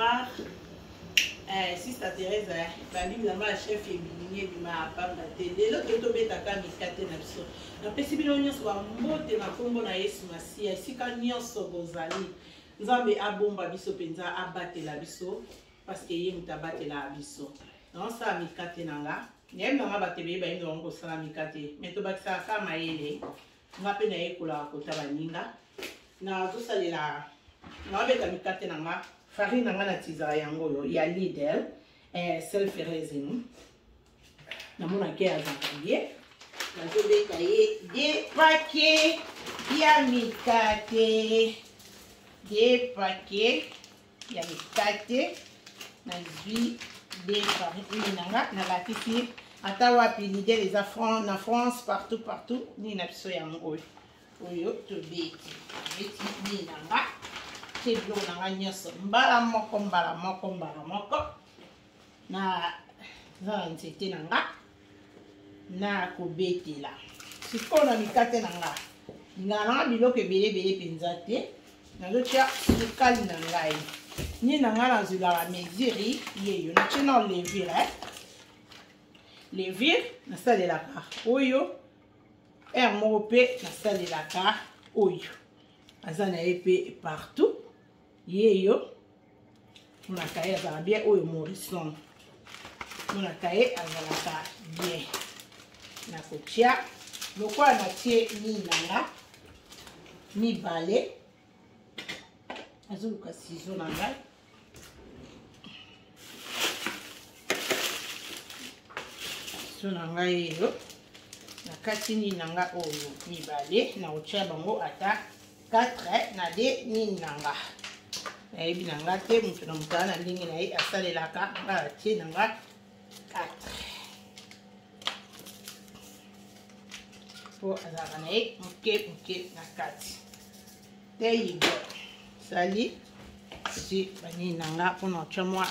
bonsoir. Sister Thérèse, la chef et binier du mapam la télé. L'autre est tombé à Kami Katenapso. La possibilité soit motte na combo na Yesu Masia. Si quand nyonso bozali, nzambe abomba biso penza abate la biso parce que yé mutabate la biso. Non ça mi katenanga. Nyem na ba tebe ba ndo ngo sala mi kate. Meto bakisa kama yele. Ngape na yekola kota baninga. Na to salela. Na beta mi katenanga. Farine na tiza yango yo ya Lidl self raising na mona ke azakambie na zo beta ye de paquet ya mikate ya mikate na zui de farine nanga na la tiki ata wapi Lidl les affronts na France partout ni na biso yango oyo to beti ni nanga teblo na nyoso mbala moko na nzete nanga na kobetela siko na mikate nanga ngana biloko ebele penza te nazotia sukali na ngai ni nanga na zula la mesure yeyo na china levire na salelaka oyo moko pe na salelaka oyo azana epe partout yeyo munakaye azala bien oyo morison munakaye azalaka bien na kotia lokwa na tie nanga mibale azoluka sizo na ngai so na ngai yo na kati nanga oyo mibale na kotia bango ata 4 na de nanga ebi nanga te mutu na mutala na ndenge na ye asalelaka nga atie nanga 4 po azalaka na ye moke na kati te yibo sali si bani nanga mpona otya mwa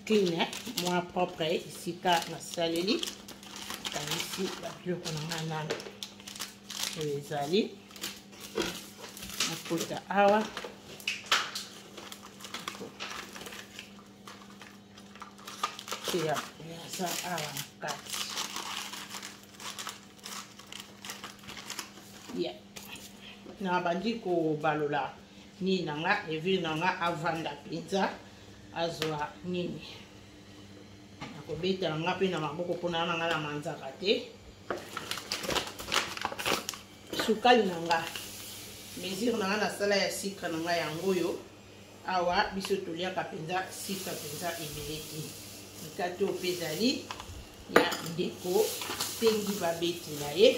clean mwa propre esika nasaleli kanisi babiloko nanga nano oyo ezali nakota awa ya sa awa kati ya na bandi ko balola ni nanga evi nanga avanda penza azwa nini nakobeta nanga pe na maboko mpona nanga na manzaka te sukali nanga mesure nanga na sala ya sika nanga yango yo awa biso toliaka penza sika penza ebele te mikate oyo mpe ezali ya ndeko tengi babeti na ye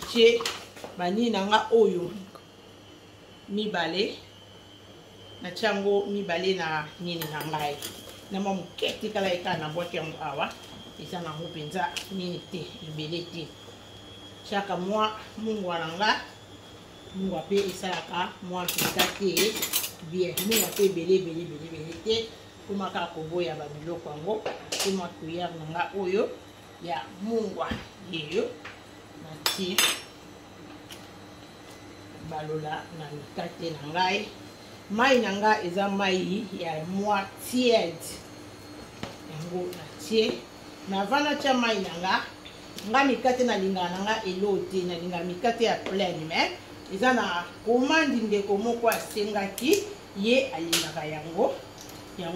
tie banini nanga oyo mibale natia yango mibale na nini na ngai na mwa moke tikala ekala na bwaki yango awa eza nango mpenza nini te ebele te tiaka mwa mungwa na nga mungwa mpe esalaka mwa mpenza te bien mungwa mpe ebele te komaka koboya babiloko yango koma cuillère nanga oyo ya mungwa yeyo natie balola na mikate na ngai mai nanga eza mai ya mwa tiède yango natie navanda tia mai nanga nga mikate nalingaka nanga elo te nalinga mikate ya pleine mais eza na komandi ndeko moko asengaki ye alingaka yango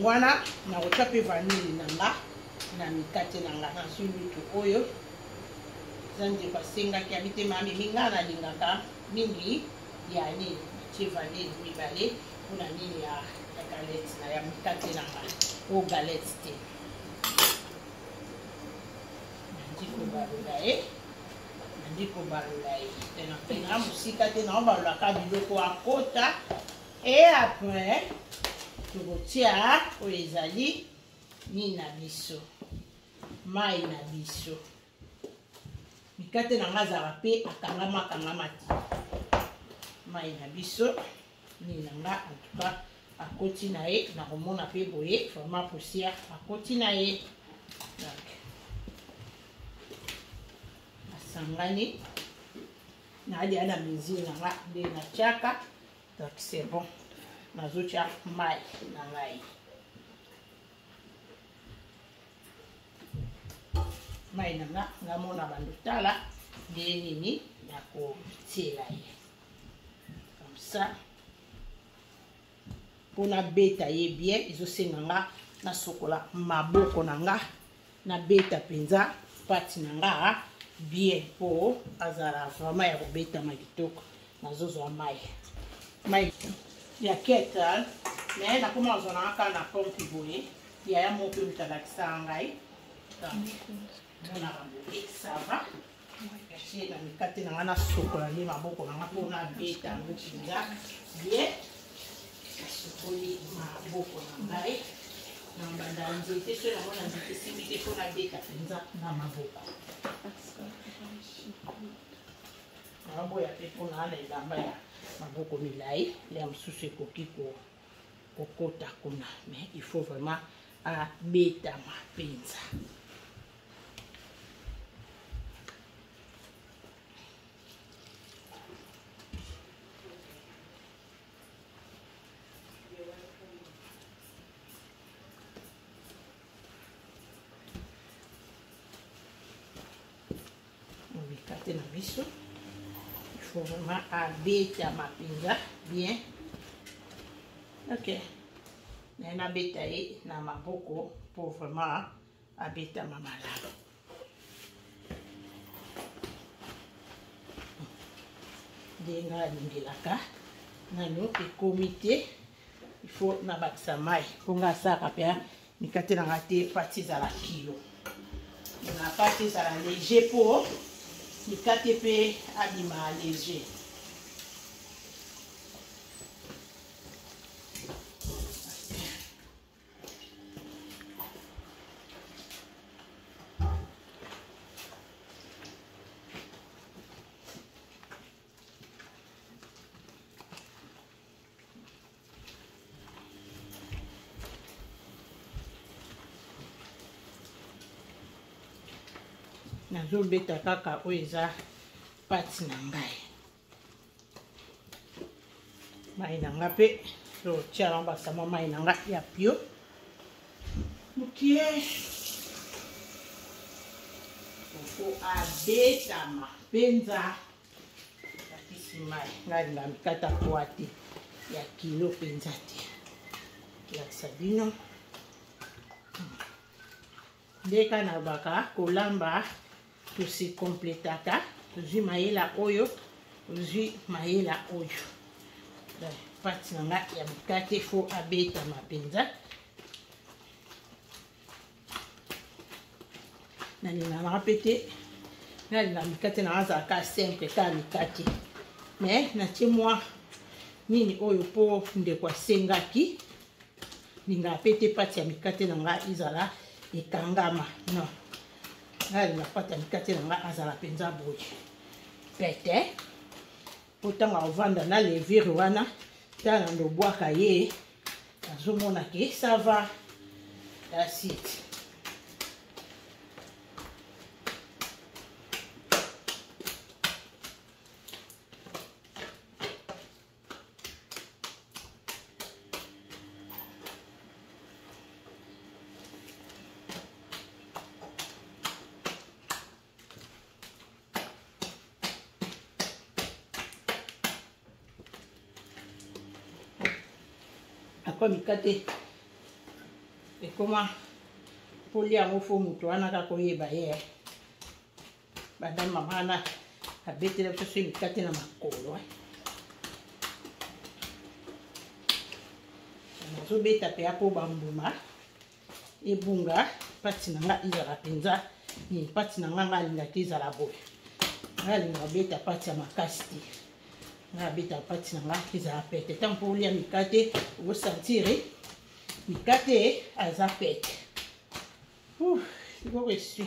wana na kotia mpe vanille nanga na mikate nanga na sulutu oyo eza ndeko asengaki abitema amemi nga nalingaka mingi ya nini natie vanille mibale mpona nini ya galette na ya mikate nanga o galette te nandi kobalola ye tenapena mosika te na obalolaka biloko akota e après tokotia oyo ezali nini na biso mai na biso mikate nanga azala mpe akangama te mai na biso nini nanga antuka akoti na ye na komona mpe boye vraiment poussière akoti na ye asangani naalia na mesure nanga nde natiaka donc c'est bon nazotia mai na ngai mai nanga ngamona bando tala nde nini ya kotiela ye comme ça pona beta ye bien ezosenga nga na sokola maboko nanga na beta penza pati nanga bien po azala vraiment ya kobetama kitoko nazozwa mai ya ketal mais nakoma nazwa nanga kaka na pompe boye yaya moko mutalakisa ngai monaka boye sava kache na mikate nanga na sokola nde maboko nanga mpona beta yango penza bien sokoli maboko na ngai na mbanda ya nzete so yango na nzete simbi te mpona beta penza na maboko naboya mpe mpona na elamba ya maboko milai ya mosusu ekoki kokota kuna mais il faut vraiment abetama penza mikate na biso il faut vraiment abetama penza bien. Ok, nabeta ye na maboko pour vraiment abetama malamu. Nde nga alingelaka nano ekomi te il faut nabakisa mai mpo nga asalaka mpe mikate nanga te pati ezala kilo na pati ezala léger mpo mikate mpe abima léger. Nazobeta kaka oyo eza pati na ngai mai na nga mpe zotia na basama mai na nga ya pio mukie ofo abetama penza bakisi mai ngalinga mikata poa te ya kilo penza te lakisa bino ndeka na baka kolamba tosi kompletaka tozwi mayela oyo tozwi mayela oyo pati na nga ya mikate fo abetama penza nalingaka mpe te nalinga mikate na azalaka simple kaka mikate mais natie mwa nini oyo mpo ndeko asengaki lingaka mpe te pati ya mikate na nga ezala ekangama non nalinga pati ya mikate na nga azala penza boye pete mpo ntango ovanda na levire wana tala ndobwaka ye azomona ke sava asite akwa mikate ekoma poli yango fo moto wana kaka oyeba ye badame mama wana abetela biso mikate na makolo nazobeta mpe ya mpo bambuma ebunga pati na nga ezala mpenza nini pati na nga alingaki ezala boye alinga beta pati ya makasi te nga beta pati na nga ezala pete ntango mpo olia mikate okosantire mikate aza pete sikoyo esui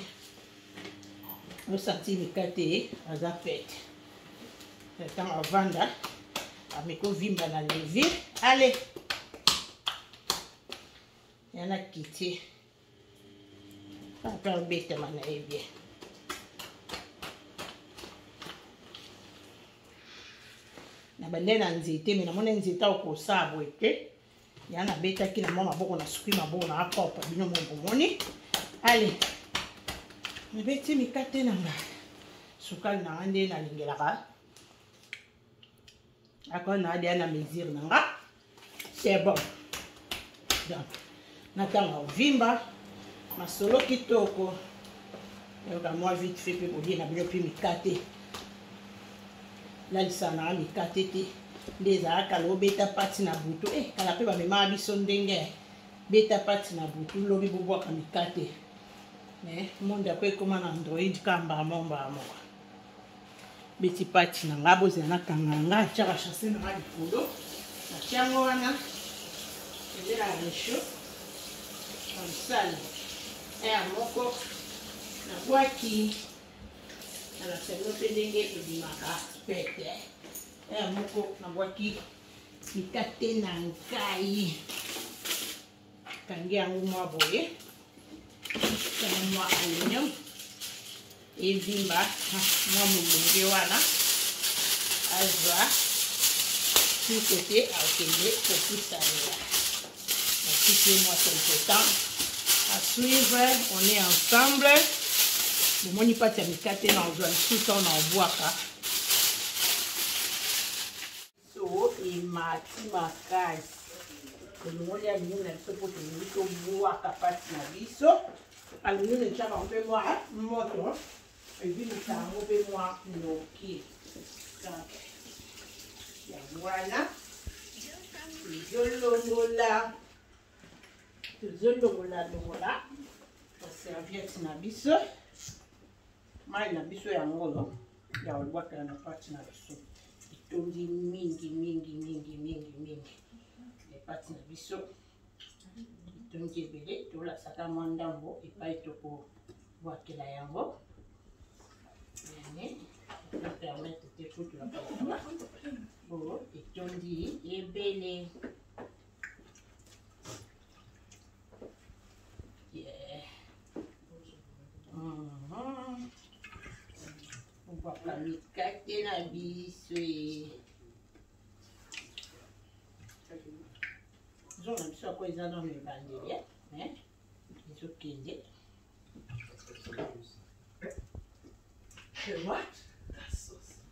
osantire mikate aza pete ntango avanda ameki ovimba na levire ale yana kiti mpe obetama na ye bien na bande na nzete me namona nzete okosala boye te ya nabetaki na mwa maboko na suki maboko na akopa bino momoni ale Mibeti mikate nanga. Sukali nanga nde na lingelaka. Ako na dia na mesure nanga. C'est bon. Donc, natanga ovimba. Masolo kitoko. Yoka moi vite fait pe kolie na bilo pi mikate. La lisana mikate te. Ndeza akalo beta pati na butu. Kala pe ba mema biso ndenge. Beta pati na butu lobi bobo ka mikate. Mais monde après comment Android kamba momba mo. Beti pati na ngabo zana kanganga chaka chasser na likolo. Na chango wana. Et la réchaud. Comme ça. Et à moko na boaki na la selo pendenge ebimaka pete. Et à moko na boaki mikate na nkai. Kangi yango mwa boye. Kama mwa aluminium. Evimba mwa mulunge wana. Azwa. Tout côté à okende pour tout ça là. Moi quelque temps. À suivre, on est ensemble. Le moni pas de mikate na ozwa tout temps na obwaka. So imati makasi. Moni ya mini na biso po toni to bwaka pati na biso. Alumini ne chaka mpe mwa moto. Et puis nous avons fait moi noki. Ya voilà. Tuzolongola. Serviette na biso. Mai na biso ya ngolo. Ya olwaka na pati na biso. Itondi mingi. Le pati na biso. Itondi ebele. Tola saka mwandambo. Epai toko wakela yango. On va permettre de foutre la parole. Bon, et on dit, et belle. Yeah. On va pas mettre caquer la bise. Ils ont mis ça quoi ils ont dans les bandeliers. Ils ont quitté. What?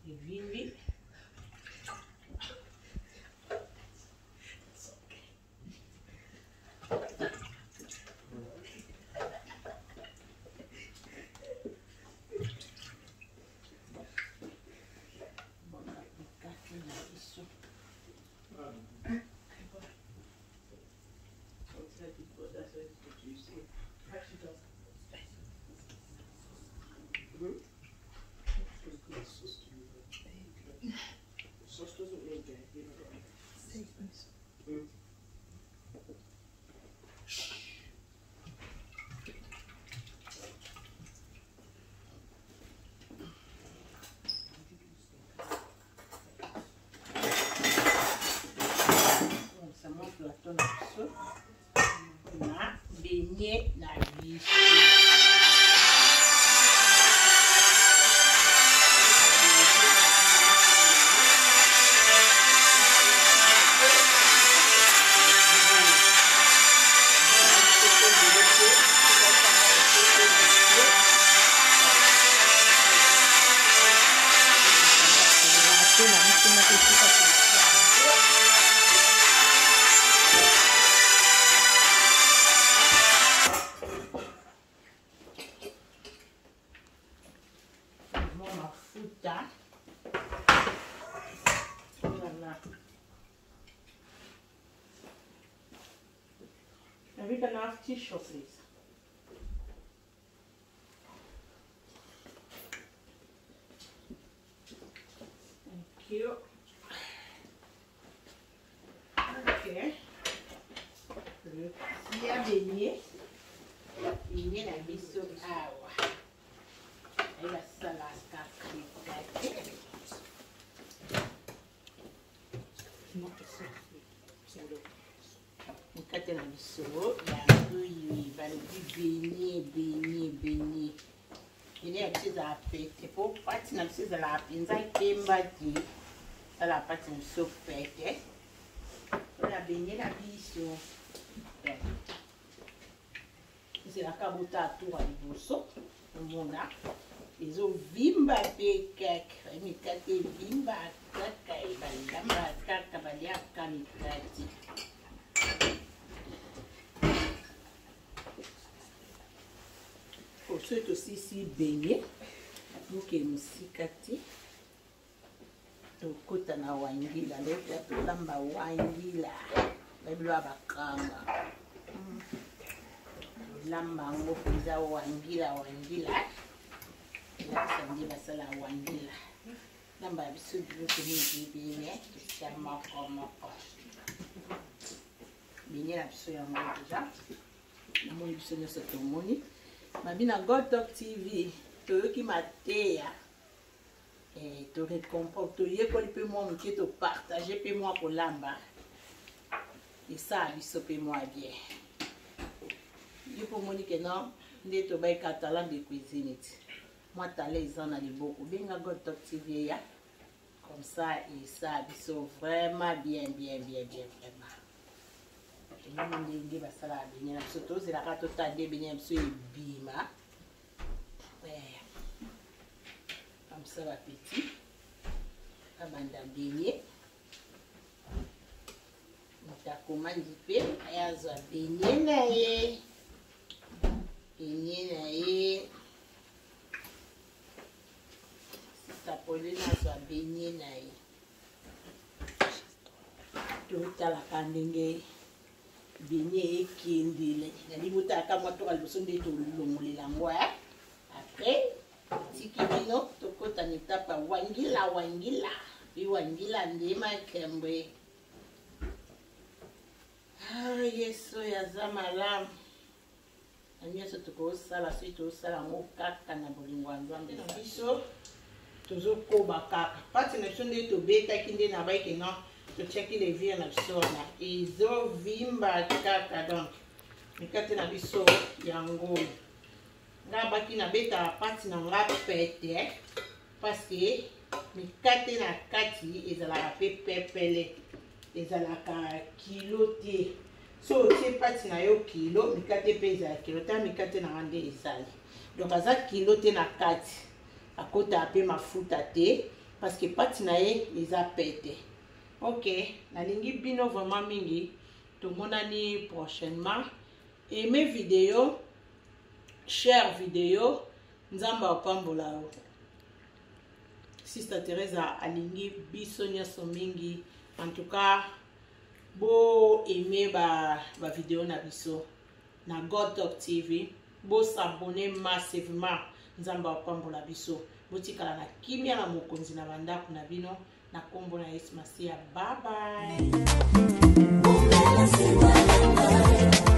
You really? It's okay. Na beignet na biche. We can have tissue, please. Thank you. Okay. Si a beignet, beignet na biso awa. Ela salade capricate. Mikate na biso yango yi balobi beignet. Il y a des appétits pour partir dans ces la pinza qui m'a dit ça la partie de soupe fête. On a baigné la biche. C'est la cabota à tout à l'ibousso. omona ezovimba mpe kaka mikate evimba kaka ebalamba kaka baliaka mikate soki tosisi benye moke mosika te tokota na wangila ndoka tolamba wangila babilo bakanga lamba ngo mpenza wangila nasandi basala wangila lamba biso biloko mingi bine esa moko benye na biso yango deja namoni biso nyonso tomoni mabi na GodTalk TV toyoki mateya to récompense toyekoli mpe mwa moke topartage mpe mwa kolamba esala biso mpe mwa bien yo mpo omoni ke non nde tobayika talent de cuisine ti mwa tala eza na liboko benga GodTalk TV ya comme ça esala biso vraiment bien vraiment elimo ndenge basalaka benye na biso tozelaka totande benye na biso ebima comme ça bapeti abanda benye moto akomandi mpe ayazwa benye na ye sitapole nazwa benye na ye totalaka ndenge benye ekendele nali botalaka mwa toka liboso nde tolongolela yango après tiki bino tokota na etape ya wangila mpe wangila nde makembe yesu oyo aza malamu na nyonso tokosala soki tozosala yango kaka na bolingo ya nzambe na biso tozokoba kaka pati na biso nde tobetaki nde na bayike non totiaki levire na biso wana ezovimba kaka donc mikate na biso yango nga baki nabetaka pati na nga pete parce mikate na kati ezalaka mpe pepele ezalaka kilo te so otie pati na yo kilo mikate mpe ezala kilo ta mikate na nga nde ezali donc aza kilo te na kati akotaka mpe mafuta te parce pati na ye eza pete. Ok, nalingi bino vraiment mingi tomonani prochainement. Aimez vidéo, share vidéo, nzamba opambola o. Sister Teresa alingi biso nyoso mingi. En tout cas, bo aimer ba vidéo na biso na GodTalk TV, bo s'abonner massivement nzamba opambola biso. Botikala na kimia na mokonzi na bandako na bino na kombo na Yesu Masia. Bye bye.